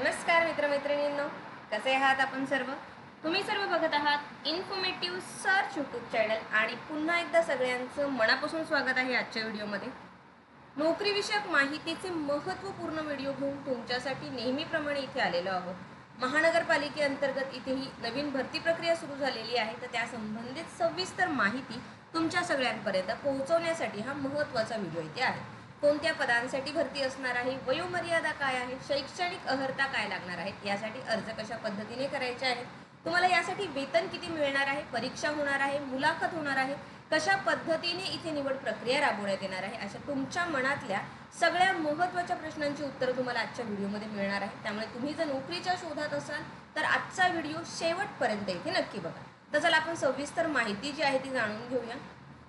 नमस्कार मित्रमैत्रिणींनो, कसे आहात आपण सर्व? तुम्ही सर्व बघत आहात इन्फॉर्मेटिव्ह सर्च यूट्यूब चॅनल आणि पुन्हा एकदा सगळ्यांचं मनापासून स्वागत आहे आजच्या व्हिडिओमध्ये. नोकरीविषयक माहितीचे महत्त्वपूर्ण व्हिडिओ घेऊन तुमच्यासाठी नेहमीप्रमाणे इथे आलेलो आहोत. महानगरपालिकेअंतर्गत इथेही नवीन भरती प्रक्रिया सुरू झालेली आहे, तर त्या संबंधित सविस्तर माहिती तुमच्या सगळ्यांपर्यंत पोहोचवण्यासाठी हा महत्त्वाचा व्हिडिओ इथे आहे. कोणत्या पदांसाठी भरती असणार आहे, वयोमर्यादा काय आहे, शैक्षणिक अर्हता काय लागणार आहे, यासाठी अर्ज कशा पद्धतीने करायचे आहे, तुम्हाला यासाठी वेतन किती मिळणार आहे, परीक्षा होणार आहे, मुलाखत होणार आहे, कशा पद्धतीने इथे निवड प्रक्रिया राबवण्यात येणार आहे, अशा तुमच्या मनातल्या सगळ्या महत्त्वाच्या प्रश्नांची उत्तरं तुम्हाला आजच्या व्हिडिओमध्ये मिळणार आहे. त्यामुळे तुम्ही जर नोकरीच्या शोधात असाल तर आजचा व्हिडिओ शेवटपर्यंत इथे नक्की बघा. तर चला आपण सविस्तर माहिती जी आहे ती जाणून घेऊया.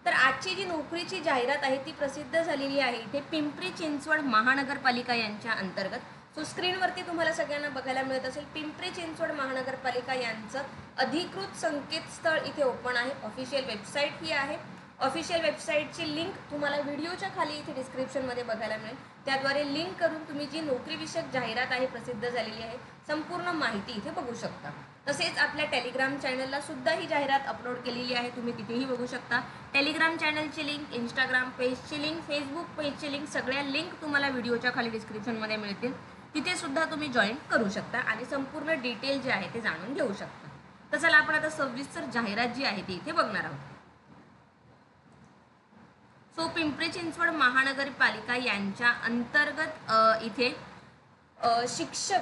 तर आजची जी नोकरीची जाहिरात आहे ती प्रसिद्ध झालेली आहे इथे पिंपरी चिंचवड महानगरपालिका यांच्या अंतर्गत. सो स्क्रीनवरती तुम्हाला सगळ्यांना बघायला मिळत असेल पिंपरी चिंचवड महानगरपालिका यांचं अधिकृत संकेतस्थळ इथे ओपन आहे. ऑफिशियल वेबसाईट ही आहे. ऑफिशियल वेबसाईटची लिंक तुम्हाला व्हिडिओच्या खाली इथे डिस्क्रिप्शनमध्ये बघायला मिळेल. त्याद्वारे लिंक करून तुम्ही जी नोकरीविषयक जाहिरात आहे प्रसिद्ध झालेली आहे संपूर्ण माहिती इथे बघू शकता. तसेच आपल्या टेलिग्राम चॅनलला सुद्धा ही जाहिरात अपलोड केलेली आहे, तुम्ही तिथेही बघू शकता. टेलिग्राम चॅनलची लिंक, इंस्टाग्राम पेजची लिंक, फेसबुक पेजची लिंक, सगळ्या लिंक तुम्हाला व्हिडिओच्या खाली डिस्क्रिप्शनमध्ये मिळतील. तिथे सुद्धा तुम्ही जॉईन करू शकता आणि संपूर्ण डिटेल जे आहे ते जाणून घेऊ शकता. तर चला आपण आता सविस्तर जाहिरात जी आहे ती इथे बघणार आहोत. सो पिंपरी चिंचवड महानगरपालिका यांच्या अंतर्गत इथे शिक्षक,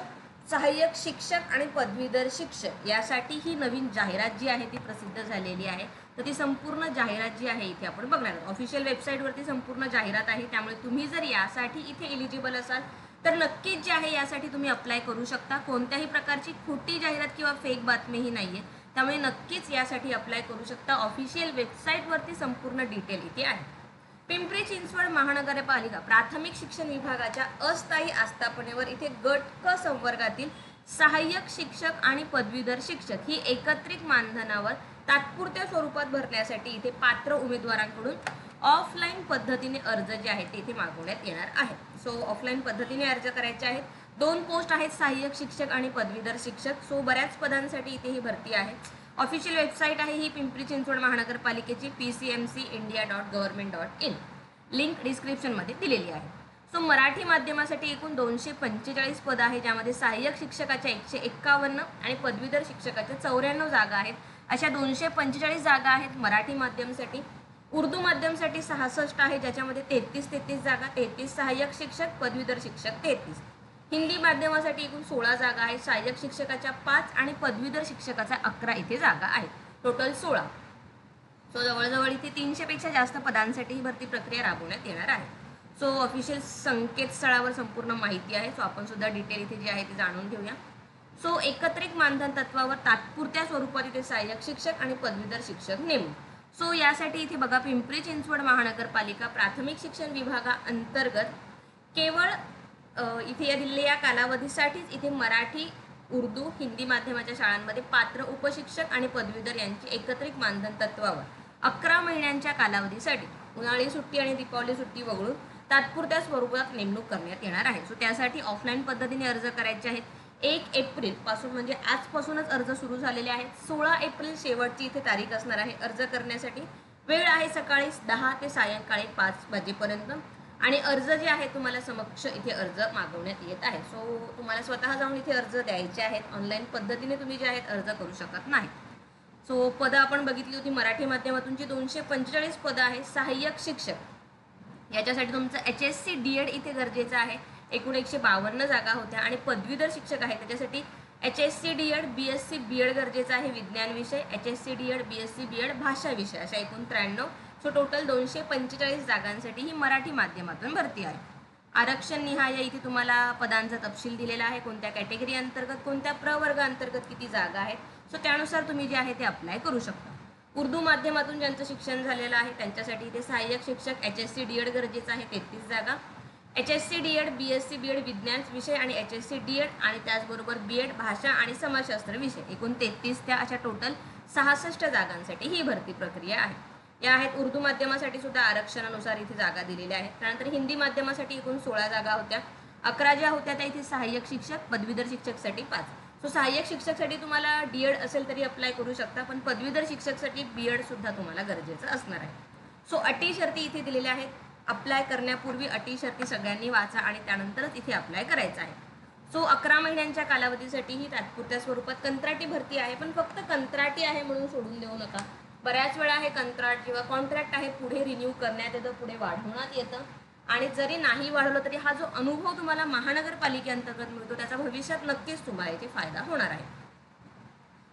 सहाय्यक शिक्षक आणि पदवीधर शिक्षक यासाठी ही नवीन जाहिरात जी आहे ती प्रसिद्ध झालेली आहे. तर ती संपूर्ण जाहिरात जी आहे इथे आपण बघणार आहोत. ऑफिशियल वेबसाईटवरती संपूर्ण जाहिरात आहे. त्यामुळे तुम्ही जर यासाठी इथे एलिजिबल असाल तर नक्कीच जे आहे यासाठी तुम्ही अप्लाय करू शकता. कोणत्याही प्रकारची खोटी जाहिरात किंवा फेक बातमीही नाही आहे. त्यामुळे नक्कीच यासाठी अप्लाय करू शकता. ऑफिशियल वेबसाईटवरती संपूर्ण डिटेल इथे आहे. पिंपरी चिंचवड महानगरपालिका प्राथमिक शिक्षण विभागाच्या अस्थायी आस्थापनेवर इथे गट क संवर्गातील सहाय्यक शिक्षक आणि पदवीधर शिक्षक ही एकत्रित मानधनावर तात्पुरत्या स्वरूपात भरण्यासाठी इथे पात्र उमेदवारांकडून ऑफलाईन पद्धतीने अर्ज जे आहेत ते इथे मागवण्यात येणार आहे. सो ऑफलाईन पद्धतीने अर्ज करायचे आहेत. 2 पोस्ट आहेत, सहाय्यक शिक्षक आणि पदवीधर शिक्षक. सो बऱ्याच पदांसाठी इथे ही भरती आहे. ऑफिशियल वेबसाईट आहे ही पिंपरी चिंचवड महानगरपालिकेची pcmcindia.government.in. लिंक डिस्क्रिप्शनमध्ये दिलेली आहे. सो मराठी माध्यमासाठी एकूण 245 पदं आहे, ज्यामध्ये सहाय्यक शिक्षकाच्या 151 आणि पदवीधर शिक्षकाच्या 94 जागा आहेत. अशा 245 जागा आहेत मराठी माध्यमसाठी. उर्दू माध्यमसाठी 66 आहे, ज्याच्यामध्ये 33 जागा, 33 सहाय्यक शिक्षक, पदवीधर शिक्षक 33. हिंदी माध्यमासाठी एकूण 16 जागा आहेत. सहाय्यक शिक्षकाच्या 5 आणि पदवीधर शिक्षकाच्या 11 इथे जागा आहेत. टोटल 16. सो जवळजवळ इथे 300 पेक्षा जास्त पदांसाठी ही भरती प्रक्रिया राबवण्यात येणार आहे. सो ऑफिशियल संकेतस्थळावर संपूर्ण माहिती आहे. सो आपण सुद्धा डिटेल इथे जी आहे ती जाणून घेऊया. सो एकत्रित मानधन तत्वावर तात्पुरत्या स्वरूपात इथे सहाय्यक शिक्षक आणि पदवीधर शिक्षक नेमू. सो यासाठी इथे बघा पिंपरी चिंचवड महानगरपालिका प्राथमिक शिक्षण विभागाअंतर्गत केवळ इथे या दिलेल्या कालावधीसाठीच इथे मराठी, उर्दू, हिंदी माध्यमाच्या शाळांमध्ये पात्र उपशिक्षक आणि पदवीधर यांची एकत्रित मानधन तत्वावर 11 महिन्यांच्या कालावधीसाठी उन्हाळी सुट्टी आणि दीपावली सुट्टी वगळून तात्पुरत्या स्वरूपात नेमणूक करण्यात येणार आहे. सो त्यासाठी ऑफलाईन पद्धतीने अर्ज करायचे आहेत. 1 एप्रिल पासून म्हणजे आजपासूनच अर्ज सुरू झालेले आहेत. 16 एप्रिल शेवटची इथे तारीख असणार आहे अर्ज करण्यासाठी. वेळ आहे सकाळी 10 ते सायंकाळी 5 वाजेपर्यंत आणि अर्ज जे आहे तुम्हाला समक्ष इथे अर्ज मागवण्यात येत आहे. सो तुम्हाला स्वतः जाऊन इथे अर्ज द्यायचे आहेत. ऑनलाईन पद्धतीने तुम्ही जे आहेत अर्ज करू शकत नाही. सो पदं आपण बघितली होती. मराठी माध्यमातूनची 245 पदं आहे. सहाय्यक शिक्षक याच्यासाठी तुमचं HSC DED इथे गरजेचं आहे. एकूण 152 जागा होत्या. आणि पदवीधर शिक्षक आहे त्याच्यासाठी HSC DED BSc BEd गरजेचं आहे. विज्ञान विषय, HSC DED BSc BEd भाषा विषय, अशा एकूण 93. सो टोटल 245 जागांसाठी ही मराठी माध्यमातून भरती आहे. आरक्षण निहाय इथे तुम्हाला पदांचा तपशील दिलेला आहे. कोणत्या कॅटेगरी अंतर्गत, कोणत्या प्रवर्ग अंतर्गत किती जागा आहेत. सो त्यानुसार तुम्ही जे आहे ते अप्लाय करू शकता. उर्दू माध्यमातून ज्यांचं शिक्षण झालेलं आहे त्यांच्यासाठी इथे सहाय्यक शिक्षक HSC DED गरजेचं आहे, 33 जागा. HSC DED BSc BEd विज्ञान विषय आणि HSC DED आणि त्याचबरोबर BEd भाषा आणि समाजशास्त्र विषय, एकूण 33 त्या अशा टोटल 66 जागांसाठी ही भरती प्रक्रिया आहे. या आहेत. उर्दू माध्यमासाठी सुद्धा आरक्षणानुसार इथे जागा दिलेल्या आहेत. त्यानंतर हिंदी माध्यमासाठी एकूण 16 जागा होत्या. 11 ज्या होत्या त्या इथे सहाय्यक शिक्षक, पदवीधर शिक्षकसाठी 5. सो सहाय्यक शिक्षकसाठी तुम्हाला डीएड असेल तरी अप्लाय करू शकता, पण पदवीधर शिक्षकसाठी बीएड सुद्धा तुम्हाला गरजेचं असणार आहे. सो अटी शर्ती इथे दिलेल्या आहेत. अप्लाय करण्यापूर्वी अटी शर्ती सगळ्यांनी वाचा आणि त्यानंतरच इथे अप्लाय करायचं आहे. सो 11 महिन्यांच्या कालावधीसाठी ही तात्पुरत्या स्वरूपात कंत्राटी भरती आहे, पण फक्त कंत्राटी आहे म्हणून सोडून देऊ नका. बऱ्याच वेळा हे कंत्राट किंवा कॉन्ट्रॅक्ट आहे पुढे रिन्यू करण्यात येतं, पुढे वाढवण्यात येतं आणि जरी नाही वाढवलं तरी हा जो अनुभव तुम्हाला महानगरपालिकेअंतर्गत मिळतो त्याचा भविष्यात नक्कीच तुम्हाला इथे फायदा होणार आहे.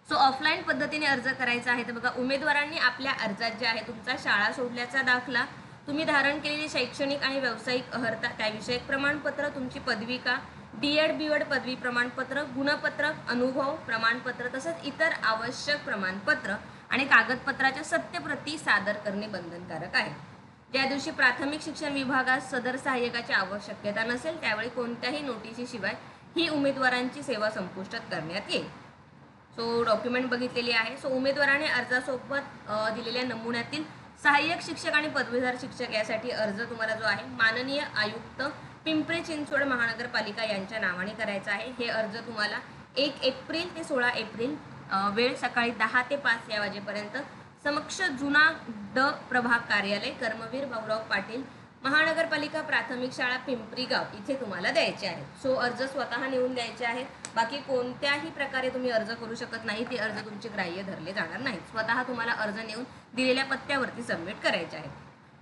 सो ऑफलाईन पद्धतीने अर्ज करायचा आहे तर बघा, उमेदवारांनी आपल्या अर्जात जे आहे तुमचा शाळा सोडल्याचा दाखला, तुम्ही धारण केलेली शैक्षणिक आणि व्यावसायिक अर्हता, त्याविषयक प्रमाणपत्र, तुमची पदविका, डीएड बीएड पदवी प्रमाणपत्र, गुणपत्रक, अनुभव प्रमाणपत्र तसंच इतर आवश्यक प्रमाणपत्र आणि कागदपत्राच्या सत्यप्रती सादर करणे बंधनकारक आहे. ज्या दिवशी प्राथमिक शिक्षण विभागात सदर सहाय्यकाची आवश्यकता नसेल त्यावेळी कोणत्याही नोटिशीशिवाय ही उमेदवारांची सेवा संपुष्टात करण्यात येईल. सो डॉक्युमेंट बघितलेली आहे. सो उमेदवाराने अर्जासोबत दिलेल्या नमुन्यातील सहाय्यक शिक्षक आणि पदवीधर शिक्षक यासाठी अर्ज तुम्हाला जो आहे माननीय आयुक्त पिंपरी चिंचवड महानगरपालिका यांच्या नावाने करायचा आहे. हे अर्ज तुम्हाला 1 एप्रिल ते 16 एप्रिल वेळ सकाळी 10 ते 5 या वाजेपर्यंत समक्ष जुना ड प्रभाग कार्यालय कर्मवीर भाऊराव पाटील महानगरपालिका प्राथमिक शाळा पिंपरी गाव इथे तुम्हाला द्यायचे आहेत. सो अर्ज स्वतः नेऊन द्यायचे आहेत. बाकी कोणत्याही प्रकारे तुम्ही अर्ज करू शकत नाही. ते अर्ज तुमचे ग्राह्य धरले जाणार नाहीत. स्वतः तुम्हाला अर्ज नेऊन दिलेल्या पत्त्यावरती सबमिट करायचे आहेत.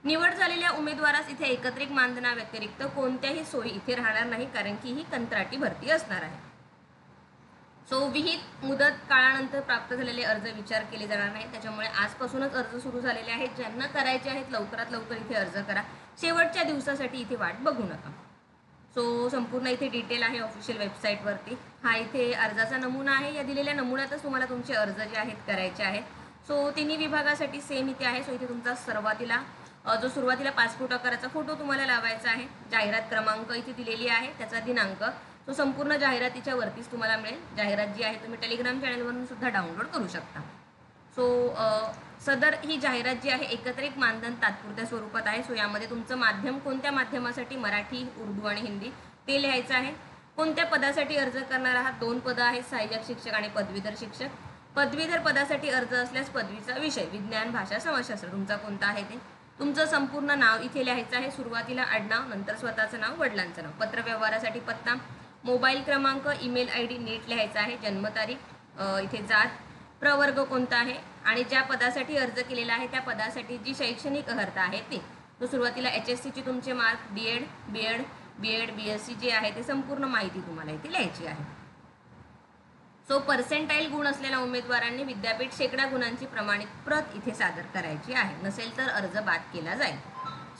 निवड झालेल्या उमेदवारास इथे एकत्रित मानधना व्यतिरिक्त कोणत्याही सोयी इथे राहणार नाही, कारण की ही कंत्राटी भरती असणार आहे. सो विहित मुदत काळानंतर प्राप्त झालेले अर्ज विचार केले जाणार नाही. त्याच्यामुळे आजपासूनच अर्ज सुरू झालेले आहेत. ज्यांना करायचे आहेत लवकरात लवकर इथे अर्ज करा. शेवटच्या दिवसासाठी इथे वाट बघू नका. सो संपूर्ण इथे डिटेल आहे ऑफिशियल वेबसाईटवरती. हा इथे अर्जाचा नमुना आहे. या दिलेल्या नमुन्यातच तुम्हाला तुमचे अर्ज जे आहेत करायचे आहेत. सो तिन्ही विभागासाठी सेम इथे आहे. सो इथे तुमचा सुरुवातीला पासपोर्ट आकाराचा फोटो तुम्हाला लावायचा आहे. जाहिरात क्रमांक इथे दिलेली आहे, त्याचा दिनांक. सो संपूर्ण जाहिरातीच्या वरतीच तुम्हाला मिळेल. जाहिरात जी आहे तुम्ही टेलिग्राम चॅनलवरून सुद्धा डाउनलोड करू शकता. सो सदर ही जाहिरात जी आहे एकत्रित मानधन तात्पुरत्या स्वरूपात आहे. सो यामध्ये तुमचं माध्यम कोणत्या माध्यमासाठी, मराठी, उर्दू आणि हिंदी ते लिहायचं आहे. कोणत्या पदासाठी अर्ज करणार आहात? 2 पदं आहेत, सहाय्यक शिक्षक आणि पदवीधर शिक्षक. पदवीधर पदासाठी अर्ज असल्यास पदवीचा विषय विज्ञान, भाषा, समाजशास्त्र तुमचा कोणता आहे ते. तुमचं संपूर्ण नाव इथे लिहायचं आहे. सुरुवातीला आडनाव, नंतर स्वतःचं नाव, वडिलांचं नाव. पत्रव्यवहारासाठी पत्ता, मोबाईल क्रमांक, ईमेल ID नीट लिहायचा आहे. जन्मतारीख, इथे जात, प्रवर्ग कोणता आहे आणि ज्या पदासाठी अर्ज केलेला आहे त्या पदासाठी जी शैक्षणिक अर्हता आहे ती. तो सुरुवातीला HSCची तुमचे मार्क, डीएड बीएड BSc जे आहे ते संपूर्ण माहिती तुम्हाला इथे लिहायची आहे. सो पर्सेंटाईल गुण असलेल्या उमेदवारांनी विद्यापीठ शेकडा गुणांची प्रमाणित प्रत इथे सादर करायची आहे. नसेल तर अर्ज बाद केला जाईल.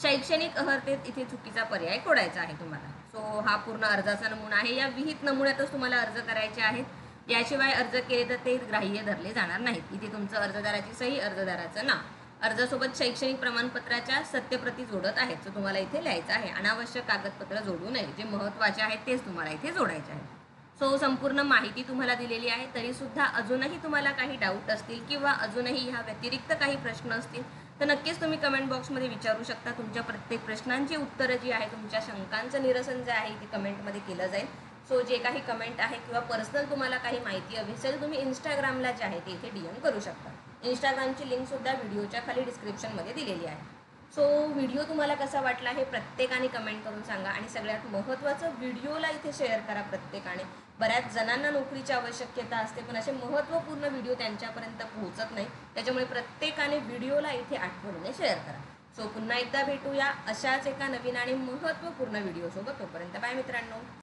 शैक्षणिक अर्हतेत इथे चुकीचा पर्याय खोडायचा आहे तुम्हाला. सो हा पूर्ण अर्जाचा नमुना आहे. या विहित नमुन्यातच तुम्हाला अर्ज करायचे आहेत. याशिवाय अर्ज केले तर ते ग्राह्य धरले जाणार नाहीत. इथे तुमचं अर्जदाराची सही, अर्जदाराचं नाव, अर्जासोबत शैक्षणिक प्रमाणपत्राच्या सत्यप्रती जोडत आहेत. सो तुम्हाला इथे लिहायचं आहे. अनावश्यक कागदपत्र जोडू नये. जे महत्त्वाचे आहेत तेच तुम्हाला इथे जोडायचे आहे. सो संपूर्ण माहिती तुम्हाला दिलेली आहे. तरीसुद्धा अजूनही तुम्हाला काही डाऊट असतील किंवा अजूनही ह्या व्यतिरिक्त काही प्रश्न असतील तर नक्कीच तुम्ही कमेंट बॉक्समध्ये विचारू शकता. तुमच्या प्रत्येक प्रश्नांची उत्तरं जी आहे, तुमच्या शंकांचं निरसन जे आहे ते कमेंटमध्ये केलं जाईल. सो जे काही कमेंट आहे किंवा पर्सनल तुम्हाला काही माहिती हवी असेल तुम्ही इंस्टाग्रामला जे आहे ते इथे DM करू शकता. इंस्टाग्रामची लिंकसुद्धा व्हिडिओच्या खाली डिस्क्रिप्शनमध्ये दिलेली आहे. सो व्हिडिओ तुम्हाला कसा वाटला हे प्रत्येकाने कमेंट करून सांगा आणि सगळ्यात महत्त्वाचं व्हिडिओला इथे शेअर करा प्रत्येकाने. बऱ्याच जणांना नोकरीची आवश्यकता असते पण असे महत्त्वपूर्ण व्हिडिओ त्यांच्यापर्यंत पोहोचत नाही. त्याच्यामुळे प्रत्येकाने व्हिडिओला इथे आठवणीने शेअर करा. सो पुन्हा एकदा भेटूया अशाच एका नवीन आणि महत्त्वपूर्ण व्हिडिओसोबत. तोपर्यंत बाय मित्रांनो.